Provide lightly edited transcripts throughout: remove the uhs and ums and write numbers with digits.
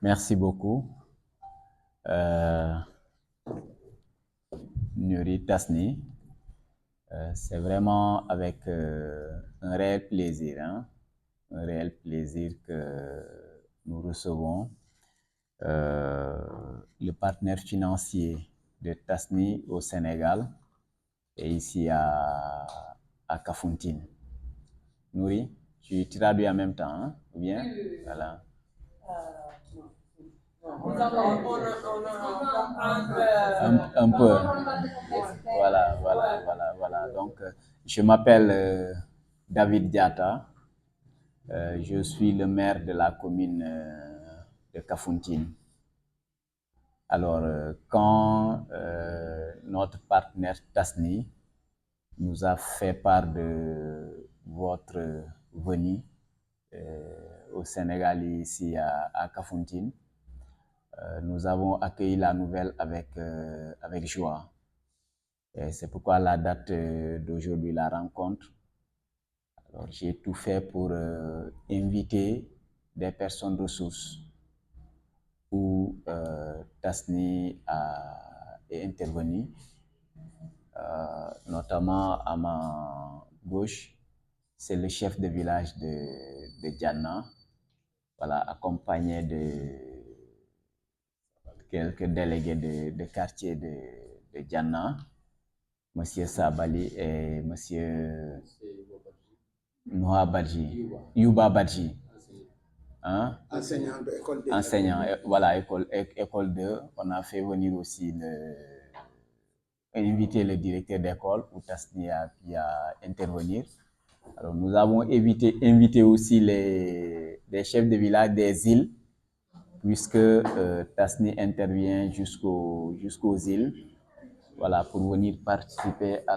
Merci beaucoup. Nuri Tasni, c'est vraiment avec un réel plaisir, un réel plaisir que nous recevons le partenaire financier de Tasni au Sénégal et ici à Kafountine. Nouri, tu traduis en même temps, hein, ou bien? Oui. Voilà. Un peu. Voilà. Donc, je m'appelle David Diatta. Je suis le maire de la commune de Kafountine. Alors, quand notre partenaire Tasni nous a fait part de votre venue au Sénégal et ici à Kafountine, nous avons accueilli la nouvelle avec joie. Et c'est pourquoi la date d'aujourd'hui, la rencontre. Alors, j'ai tout fait pour inviter des personnes ressources où Tasni est intervenu, notamment à ma gauche, c'est le chef de village de Djana, voilà, accompagné de quelques délégués de quartier de Djana, Monsieur Sabali et Monsieur Noah Badji, Yuba Badji. Hein? Enseignant de l'école 2. Enseignant, voilà, école 2. On a fait venir aussi inviter le directeur d'école où Tasni a pu intervenir. Alors, nous avons invité aussi les chefs de village des îles, puisque Tasni intervient jusqu'aux îles, voilà, pour venir participer à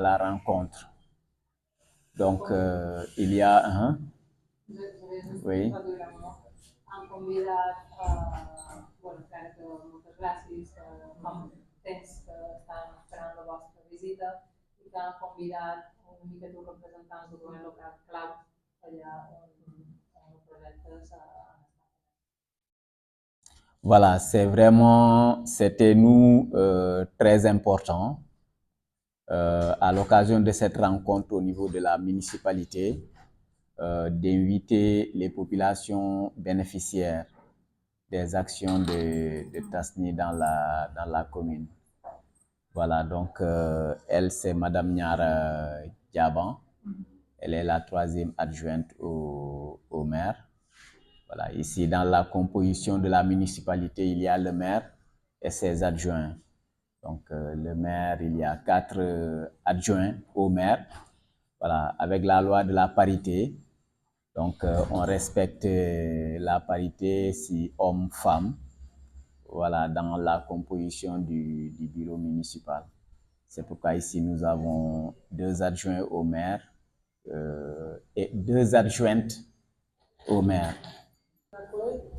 la rencontre. Donc, il y a un... Oui. Am convidat, encara que moltes gràcies, com temps que estan esperant la vostra visita i que han convidat una mica els representants del govern local clau allà on el projecte s'ha Voilà, c'était nous très important à l'occasion de cette rencontre au niveau de la municipalité d'inviter les populations bénéficiaires des actions de Tasni dans la commune. Voilà, donc elle, c'est Madame Niara Diaban. Elle est la 3e adjointe au maire. Voilà, ici, dans la composition de la municipalité, il y a le maire et ses adjoints. Donc, le maire, il y a 4 adjoints au maire. Voilà, avec la loi de la parité. Donc, on respecte la parité si homme-femme. Voilà, dans la composition du bureau municipal. C'est pourquoi ici, nous avons 2 adjoints au maire et 2 adjointes au maire.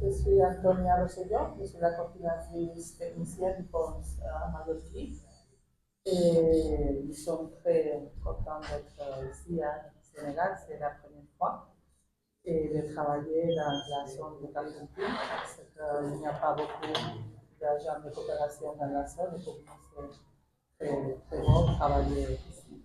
Je suis Antonia Rosselló, je suis la coordinatrice technicienne du fonds Mallorquí. Et nous sommes très contents d'être ici au Sénégal, c'est la première fois, et de travailler dans la zone de Kafountine, parce qu'il n'y a pas beaucoup d'agents de coopération dans la zone, et pour nous c'est très bon de travailler ici.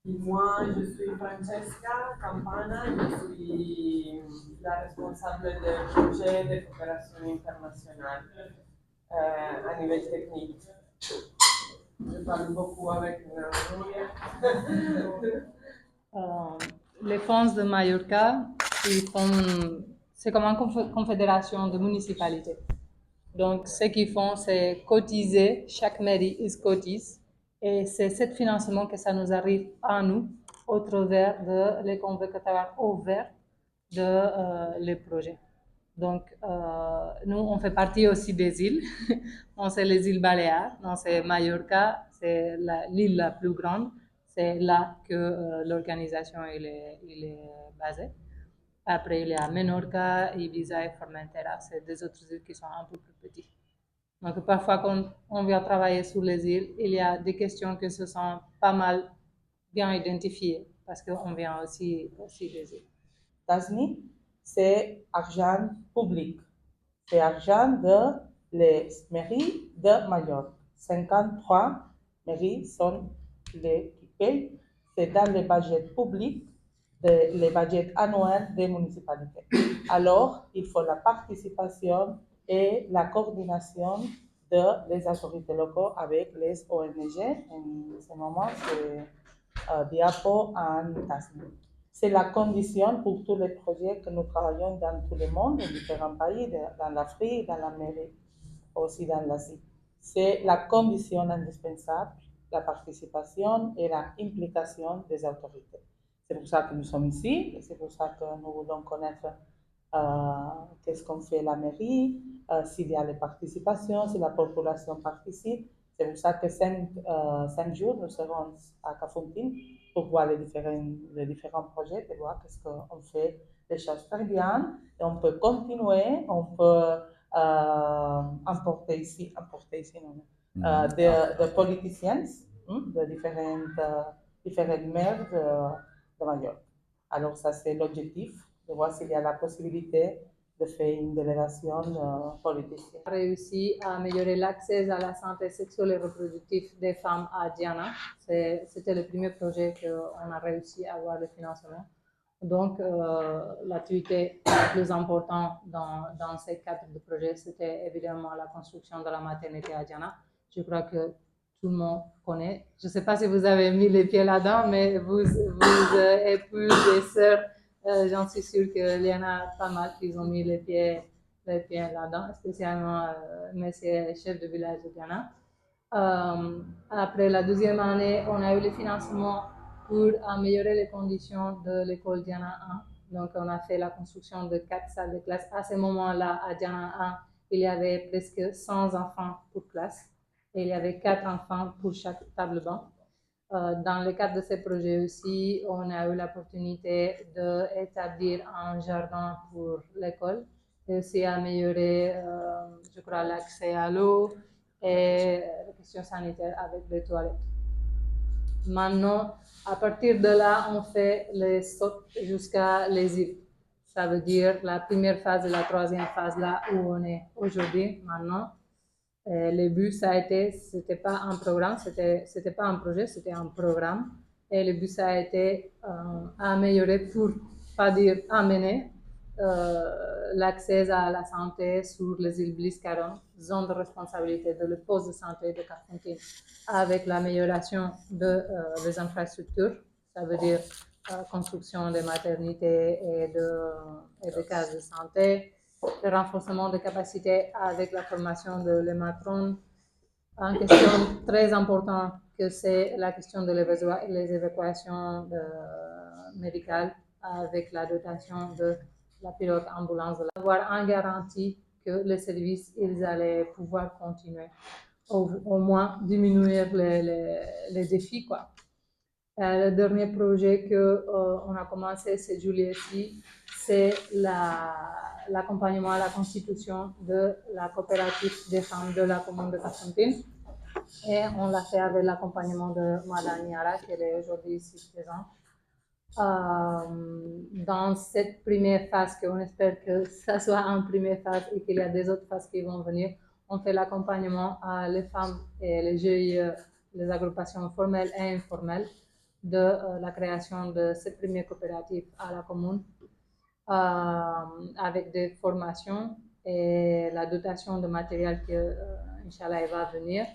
Et moi, je suis Francesca Campana, je suis la responsable du projet de coopération internationale à niveau technique. Je parle beaucoup avec les fonds de Mallorca, c'est comme une confédération de municipalités. Donc, ce qu'ils font, c'est cotiser, chaque mairie cotise, et c'est ce financement que ça nous arrive à nous au travers de les convocatoires ouverts de les projets. Donc, nous, on fait partie aussi des îles. On c'est les îles Baléares, non, c'est Mallorca, c'est l'île la plus grande. C'est là que l'organisation est basée. Après, il y a Menorca, Ibiza et Formentera. C'est des autres îles qui sont un peu plus petites. Donc, parfois, quand on vient travailler sur les îles, il y a des questions qui se sont pas mal bien identifiées parce qu'on vient aussi des îles. Tasni, c'est argent public. C'est argent de les mairies de Majorque. 53 mairies sont les qui payent. C'est dans le budget public, les budgets annuels des municipalités. Alors, il faut la participation et la coordination des autorités locales avec les ONG. En ce moment, c'est Diapo en Tasmanie. C'est la condition pour tous les projets que nous travaillons dans tout le monde, dans différents pays, dans l'Afrique, dans l'Amérique, aussi dans l'Asie. C'est la condition indispensable, la participation et l'implication des autorités. C'est pour ça que nous sommes ici, et c'est pour ça que nous voulons connaître qu'est-ce qu'on fait la mairie, s'il y a les participations, si la population participe. C'est pour ça que 5 jours, nous serons à Kafountine pour voir les différents projets, pour voir qu'est-ce qu'on fait des choses très bien. Et on peut continuer, on peut importer ici des politiciens, de différentes maires de Majorque. Alors ça, c'est l'objectif, de voir s'il y a la possibilité de faire une délégation politique. On a réussi à améliorer l'accès à la santé sexuelle et reproductive des femmes à Diana. C'était le premier projet qu'on a réussi à avoir le financement. Donc, l'activité la plus importante dans ces cadres de projet, c'était évidemment la construction de la maternité à Diana. Je crois que tout le monde connaît. Je ne sais pas si vous avez mis les pieds là-dedans, mais vous épouses et sœurs, j'en suis sûre qu'il y en a pas mal qui ont mis les pieds là-dedans, spécialement monsieur chef de village de Diana. Après la deuxième année, on a eu le financement pour améliorer les conditions de l'école Diana 1. Donc, on a fait la construction de 4 salles de classe. À ce moment-là, à Diana 1, il y avait presque 100 enfants pour classe et il y avait 4 enfants pour chaque table-banc. Dans le cadre de ces projets aussi, on a eu l'opportunité d'établir un jardin pour l'école et aussi améliorer, je crois, l'accès à l'eau et les questions sanitaires avec les toilettes. Maintenant, à partir de là, on fait les sauts jusqu'à les îles. Ça veut dire la première phase et la troisième phase là où on est aujourd'hui, maintenant. Le but, ça a été, c'était pas un programme, c'était pas un projet, c'était un programme. Et le but, ça a été améliorer, pour pas dire amener, l'accès à la santé sur les îles Bliss-Caron, zone de responsabilité de le poste de santé de Kafountine, avec l'amélioration des infrastructures, ça veut dire construction des maternités et de cases de santé, le renforcement des capacités avec la formation de les matrones. Une question très importante que c'est la question de les évacuations médicales avec la dotation de la pilote ambulance, avoir en garantie que les services ils allaient pouvoir continuer, au moins diminuer les défis, quoi. Le dernier projet qu'on a commencé ce juillet-ci, c'est l'accompagnement à la constitution de la coopérative des femmes de la commune de Kafountine. Et on l'a fait avec l'accompagnement de Madame Niara, qui est aujourd'hui ici présente. Dans cette première phase, qu'on espère que ça soit une première phase et qu'il y a des autres phases qui vont venir, on fait l'accompagnement à les femmes et les GIE, les agrupations formelles et informelles, de la création de cette première coopérative à la commune, avec des formations et la dotation de matériel que, Inch'Allah, va venir.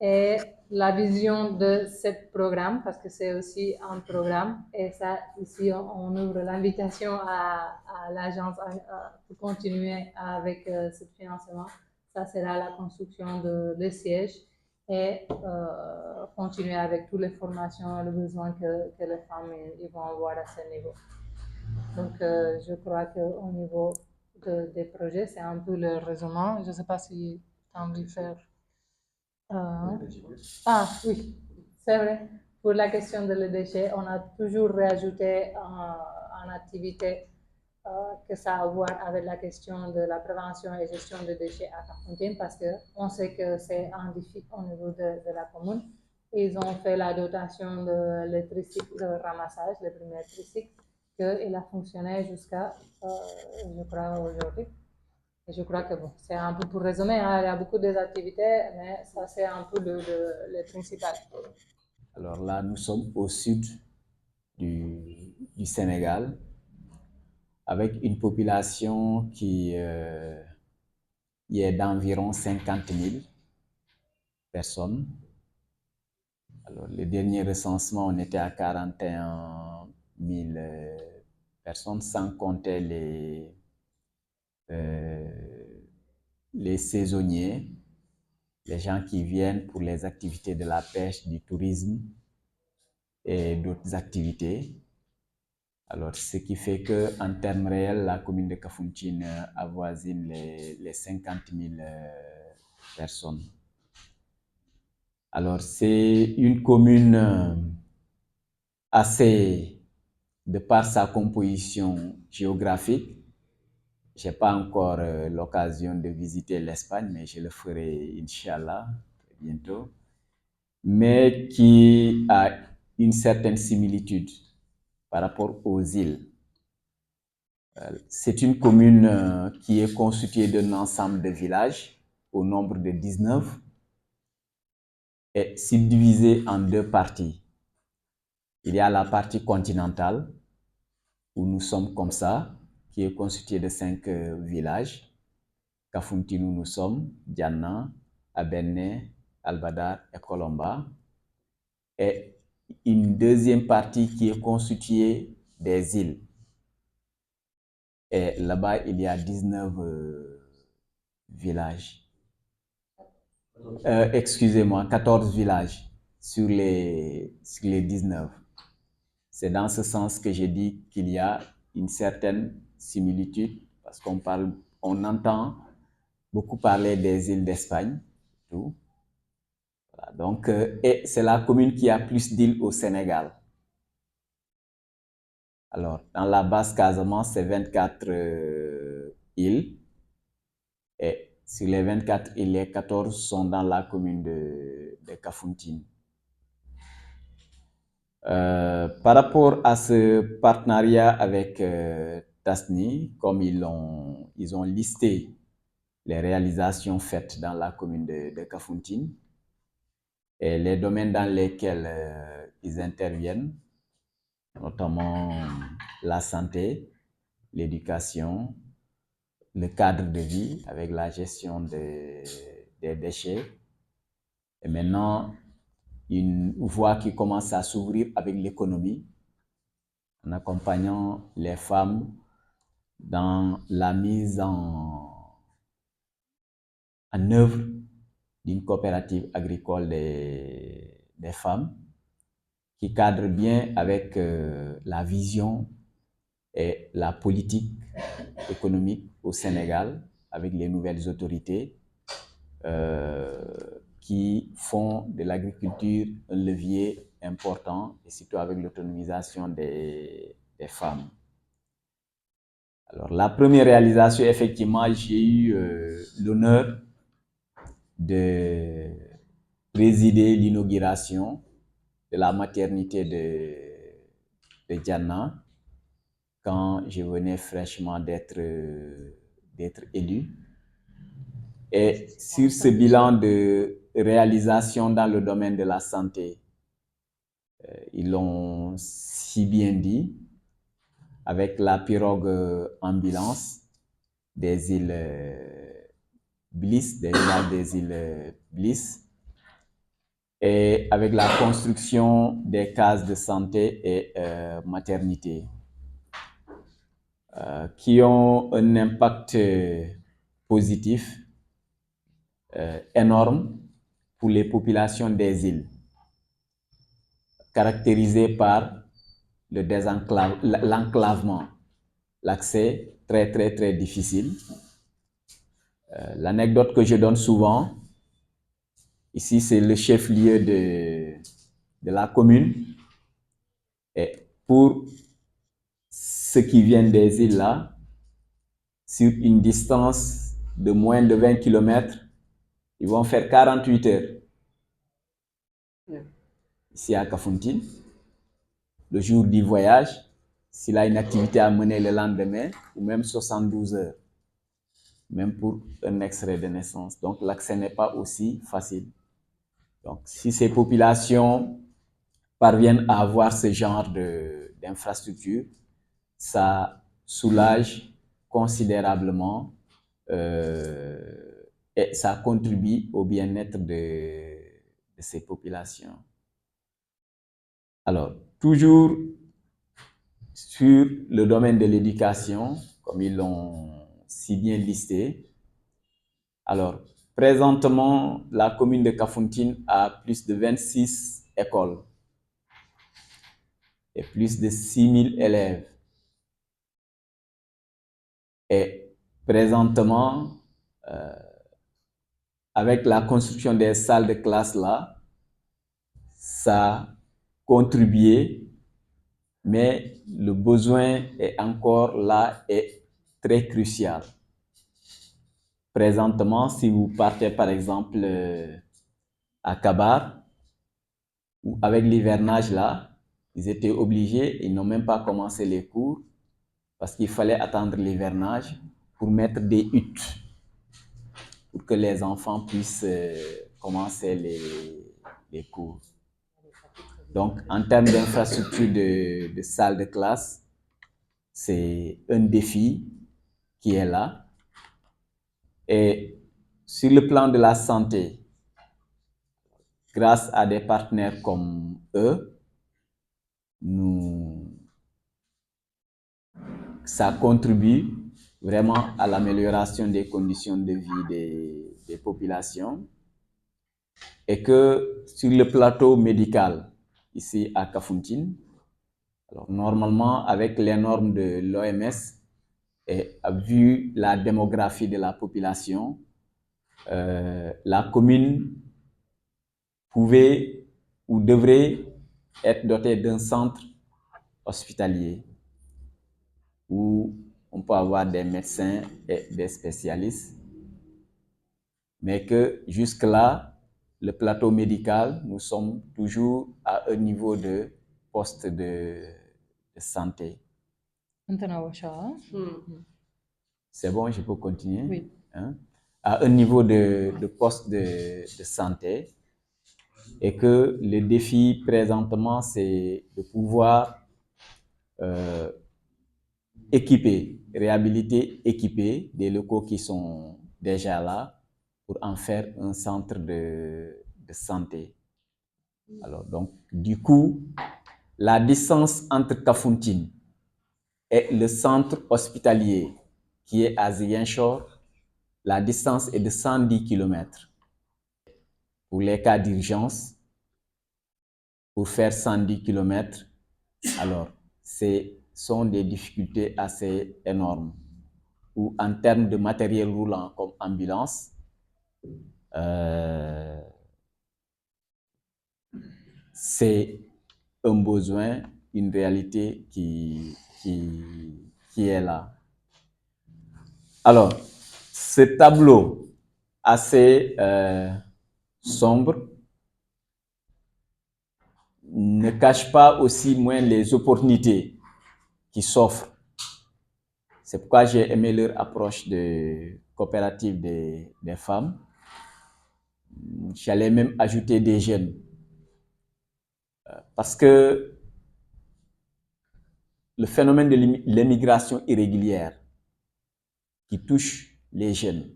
Et la vision de ce programme, parce que c'est aussi un programme, et ça, ici, on ouvre l'invitation à l'agence pour continuer avec ce financement. Ça sera la construction des sièges et continuer avec toutes les formations et les besoins que les femmes ils vont avoir à ce niveau. Donc, je crois qu'au niveau des projets, c'est un peu le résumé. Je ne sais pas si tu as envie de faire. Oui, c'est vrai. Pour la question des déchets, on a toujours rajouté en activité que ça a à voir avec la question de la prévention et gestion des déchets à Kafountine, parce qu'on sait que c'est un défi au niveau de la commune. Ils ont fait la dotation de les tricycles de ramassage, les premiers tricycles, qu'il a fonctionné jusqu'à, je crois, aujourd'hui. Et je crois que bon, c'est un peu pour résumer, hein, il y a beaucoup d'activités, mais ça c'est un peu le principal. Alors là, nous sommes au sud du Sénégal, avec une population qui est d'environ 50 000 personnes. Alors, le dernier recensement, on était à 41 000 personnes, sans compter les saisonniers, les gens qui viennent pour les activités de la pêche, du tourisme et d'autres activités. Alors, ce qui fait qu'en termes réels, la commune de Kafountine avoisine les 50 000 personnes. Alors, c'est une commune assez, de par sa composition géographique, je n'ai pas encore l'occasion de visiter l'Espagne, mais je le ferai, Inch'Allah, bientôt, mais qui a une certaine similitude par rapport aux îles. C'est une commune qui est constituée d'un ensemble de villages au nombre de 19 et subdivisée en deux parties. Il y a la partie continentale où nous sommes comme ça, qui est constituée de 5 villages. Kafountine où nous sommes, Diana, Abenne, Albadar et Colomba. Et une deuxième partie qui est constituée des îles. Et là-bas, il y a 19 villages. Excusez-moi, 14 villages sur les 19. C'est dans ce sens que j'ai dit qu'il y a une certaine similitude, parce on entend beaucoup parler des îles d'Espagne. Tout. Voilà, donc, et c'est la commune qui a plus d'îles au Sénégal. Alors, dans la Basse-Casamance, c'est 24 îles. Et sur les 24 îles, les 14 sont dans la commune de Kafountine. Par rapport à ce partenariat avec Tasni, comme ils ont listé les réalisations faites dans la commune de Kafountine et les domaines dans lesquels ils interviennent, notamment la santé, l'éducation, le cadre de vie avec la gestion des déchets. Et maintenant, une voie qui commence à s'ouvrir avec l'économie, en accompagnant les femmes dans la mise en œuvre d'une coopérative agricole des femmes qui cadre bien avec la vision et la politique économique au Sénégal avec les nouvelles autorités qui font de l'agriculture un levier important et surtout avec l'autonomisation des femmes. Alors, la première réalisation, effectivement, j'ai eu l'honneur de présider l'inauguration de la maternité de Diana quand je venais fraîchement d'être élu. Et sur ce bilan de réalisation dans le domaine de la santé, ils l'ont si bien dit, avec la pirogue ambulance des îles Bliss, des villages des îles Bliss, et avec la construction des cases de santé et maternité, qui ont un impact positif énorme pour les populations des îles, caractérisées par l'enclavement, l'accès très difficile. L'anecdote que je donne souvent, ici c'est le chef-lieu de la commune, et pour ceux qui viennent des îles là, sur une distance de moins de 20 km, ils vont faire 48 heures. Ici à Kafountine, le jour du voyage, s'il a une activité à mener le lendemain, ou même 72 heures, même pour un extrait de naissance. Donc, l'accès n'est pas aussi facile. Donc, si ces populations parviennent à avoir ce genre d'infrastructure, ça soulage considérablement et ça contribue au bien-être de ces populations. Alors, toujours sur le domaine de l'éducation, comme ils l'ont si bien listé, alors, présentement, la commune de Kafountine a plus de 26 écoles et plus de 6 000 élèves. Et présentement, avec la construction des salles de classe là, ça a contribué, mais le besoin est encore là et très crucial. Présentement, si vous partez par exemple à Kabar, avec l'hivernage là, ils étaient obligés, ils n'ont même pas commencé les cours parce qu'il fallait attendre l'hivernage pour mettre des huttes pour que les enfants puissent commencer les cours. Donc, en termes d'infrastructure de salle de classe, c'est un défi qui est là. Et sur le plan de la santé, grâce à des partenaires comme eux, ça contribue vraiment à l'amélioration des conditions de vie des populations. Et que sur le plateau médical, ici à Kafountine, alors normalement avec les normes de l'OMS et vu la démographie de la population, la commune pouvait ou devrait être dotée d'un centre hospitalier où on peut avoir des médecins et des spécialistes, mais que jusque-là, le plateau médical, nous sommes toujours à un niveau de poste de santé. C'est bon, je peux continuer? Oui. Hein? À un niveau de poste de santé, et que le défi présentement, c'est de pouvoir équiper des locaux qui sont déjà là pour en faire un centre de santé. Alors, donc, du coup, la distance entre Kafountine et le centre hospitalier qui est à Ziguinchor, la distance est de 110 km. Pour les cas d'urgence, pour faire 110 km, alors, ce sont des difficultés assez énormes. Ou en termes de matériel roulant comme ambulance, c'est un besoin, une réalité qui est là. Alors, ce tableau assez sombre ne cache pas aussi moins les opportunités qui s'offrent. C'est pourquoi j'ai aimé leur approche de coopérative des femmes. J'allais même ajouter des jeunes. Parce que le phénomène de l'immigration irrégulière qui touche les jeunes,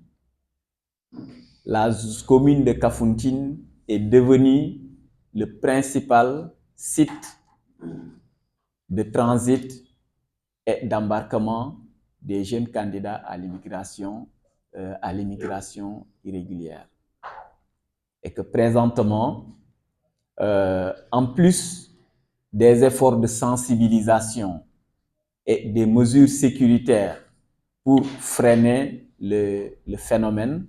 la commune de Kafountine est devenue le principal site de transit et d'embarquement des jeunes candidats à l'immigration irrégulière. Et que présentement, en plus des efforts de sensibilisation et des mesures sécuritaires pour freiner le phénomène,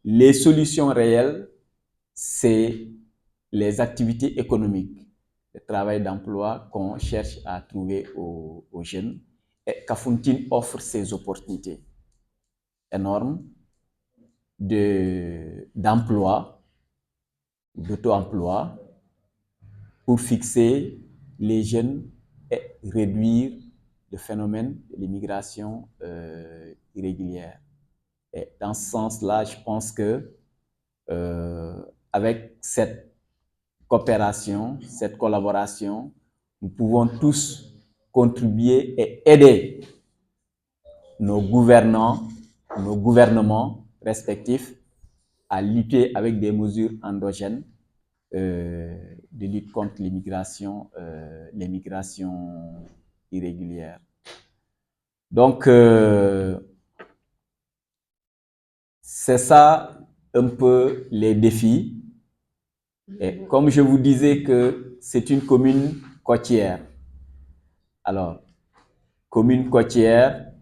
les solutions réelles, c'est les activités économiques, le travail d'emploi qu'on cherche à trouver aux jeunes. Et Kafountine offre ces opportunités énormes d'emploi, d'auto-emploi, pour fixer les jeunes et réduire le phénomène de l'immigration irrégulière. Et dans ce sens-là, je pense que avec cette coopération, cette collaboration, nous pouvons tous contribuer et aider nos gouvernements respectifs à lutter avec des mesures endogènes de lutte contre l'immigration irrégulière. Donc, c'est ça un peu les défis. Et comme je vous disais que c'est une commune côtière. Alors, commune côtière,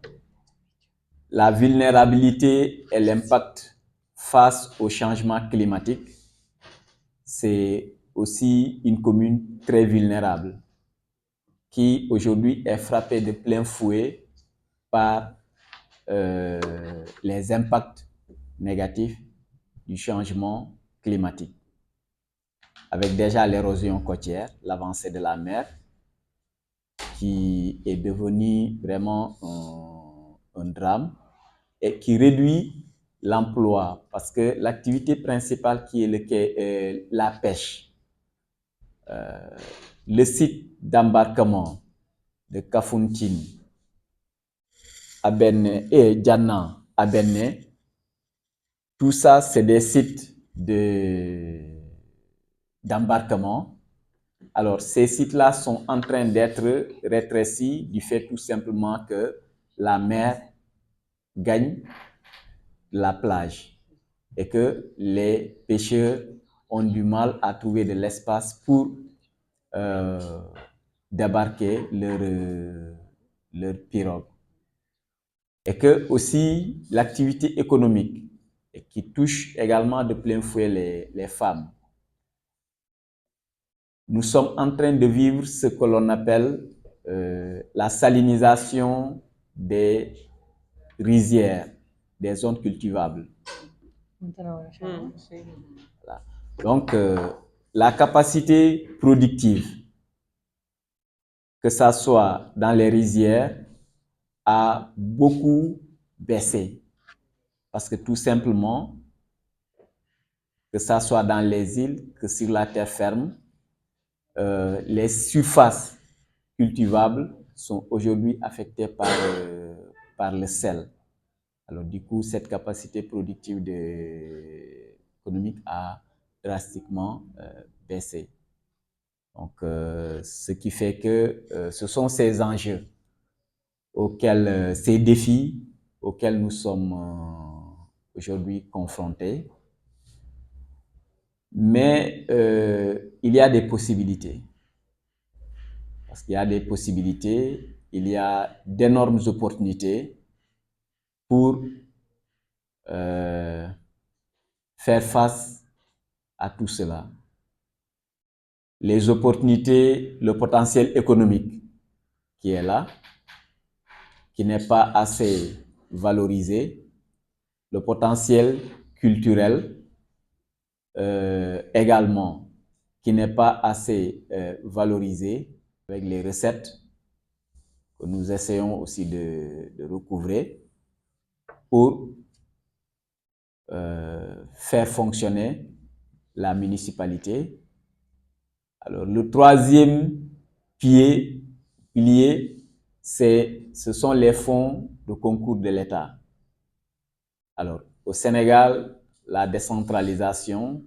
la vulnérabilité et l'impact face au changement climatique, c'est aussi une commune très vulnérable qui aujourd'hui est frappée de plein fouet par les impacts négatifs du changement climatique. Avec déjà l'érosion côtière, l'avancée de la mer, qui est devenue vraiment un drame et qui réduit l'emploi parce que l'activité principale qui est la pêche. Le site d'embarquement de Kafountine à Benne et Djana à Benne, tout ça c'est des sites d'embarquement. Alors ces sites-là sont en train d'être rétrécis du fait tout simplement que la mer gagne la plage et que les pêcheurs ont du mal à trouver de l'espace pour débarquer leur pirogue. Et que aussi l'activité économique qui touche également de plein fouet les femmes. Nous sommes en train de vivre ce que l'on appelle la salinisation des rizières, des zones cultivables. Voilà. Donc, la capacité productive, que ça soit dans les rizières, a beaucoup baissé. Parce que tout simplement, que ça soit dans les îles, que sur la terre ferme, les surfaces cultivables sont aujourd'hui affectées par le sel. Alors du coup, cette capacité productive économique a drastiquement baissé. Donc, ce qui fait que ce sont ces enjeux ces défis auxquels nous sommes aujourd'hui confrontés. Mais il y a des possibilités. Parce qu'il y a des possibilités, il y a d'énormes opportunités pour faire face à tout cela. Les opportunités, le potentiel économique qui est là, qui n'est pas assez valorisé, le potentiel culturel également, qui n'est pas assez valorisé, avec les recettes que nous essayons aussi de recouvrer pour faire fonctionner la municipalité. Alors, le troisième pilier, ce sont les fonds de concours de l'État. Alors, au Sénégal, la décentralisation,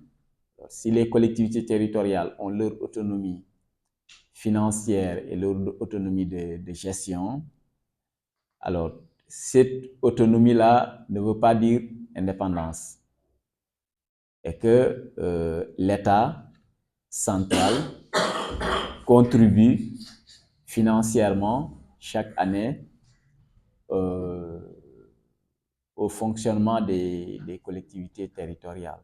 si les collectivités territoriales ont leur autonomie financière et leur autonomie de gestion, alors cette autonomie-là ne veut pas dire indépendance. Et que l'État central contribue financièrement chaque année au fonctionnement des collectivités territoriales.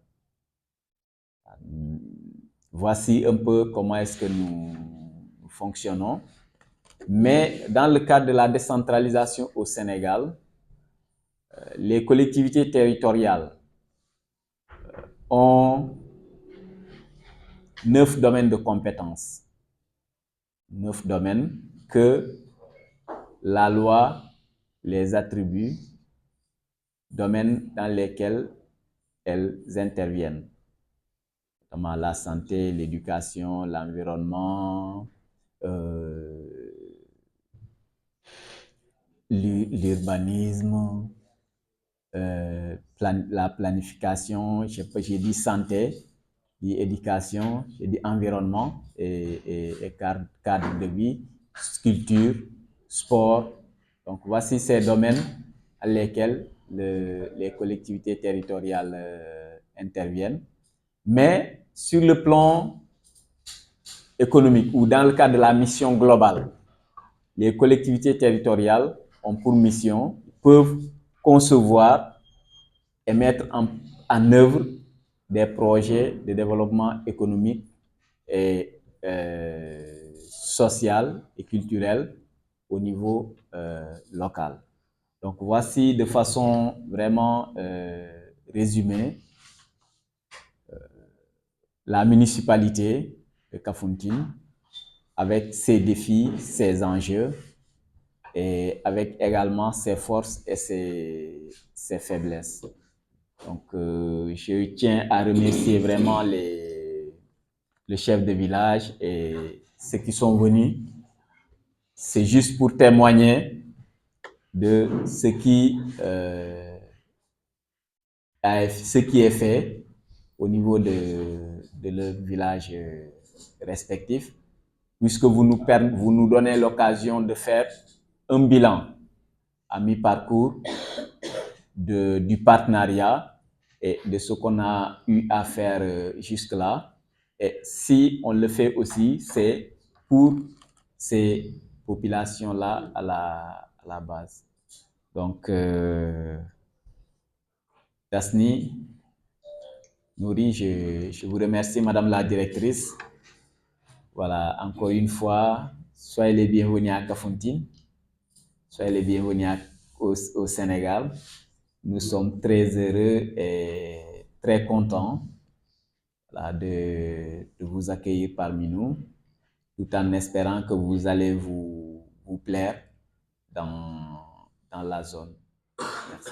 Voici un peu comment est-ce que nous fonctionnons. Mais dans le cadre de la décentralisation au Sénégal, les collectivités territoriales ont 9 domaines de compétences. 9 domaines que la loi les attribue, domaines dans lesquels elles interviennent, notamment la santé, l'éducation, l'environnement, l'urbanisme, la planification, j'ai dit santé, j'ai dit éducation, j'ai dit environnement et cadre de vie, culture, sport. Donc voici ces domaines à lesquels les collectivités territoriales interviennent. Mais sur le plan économique ou dans le cadre de la mission globale, les collectivités territoriales ont pour mission, peuvent concevoir et mettre en œuvre des projets de développement économique et social et culturel au niveau local. Donc voici de façon vraiment résumée la municipalité de Kafountine avec ses défis, ses enjeux et avec également ses forces et ses faiblesses. Donc, je tiens à remercier vraiment les chefs de village et ceux qui sont venus. C'est juste pour témoigner de ce qui est fait au niveau de leur village respectif, puisque vous nous donnez l'occasion de faire un bilan à mi-parcours du partenariat et de ce qu'on a eu à faire jusque-là. Et si on le fait aussi, c'est pour ces populations-là à la base. Donc, Dasni, Nouri, je vous remercie, Madame la directrice. Voilà, encore une fois, soyez les bienvenus à Kafountine, soyez les bienvenus au Sénégal. Nous sommes très heureux et très contents de vous accueillir parmi nous, tout en espérant que vous allez vous plaire dans la zone. Merci.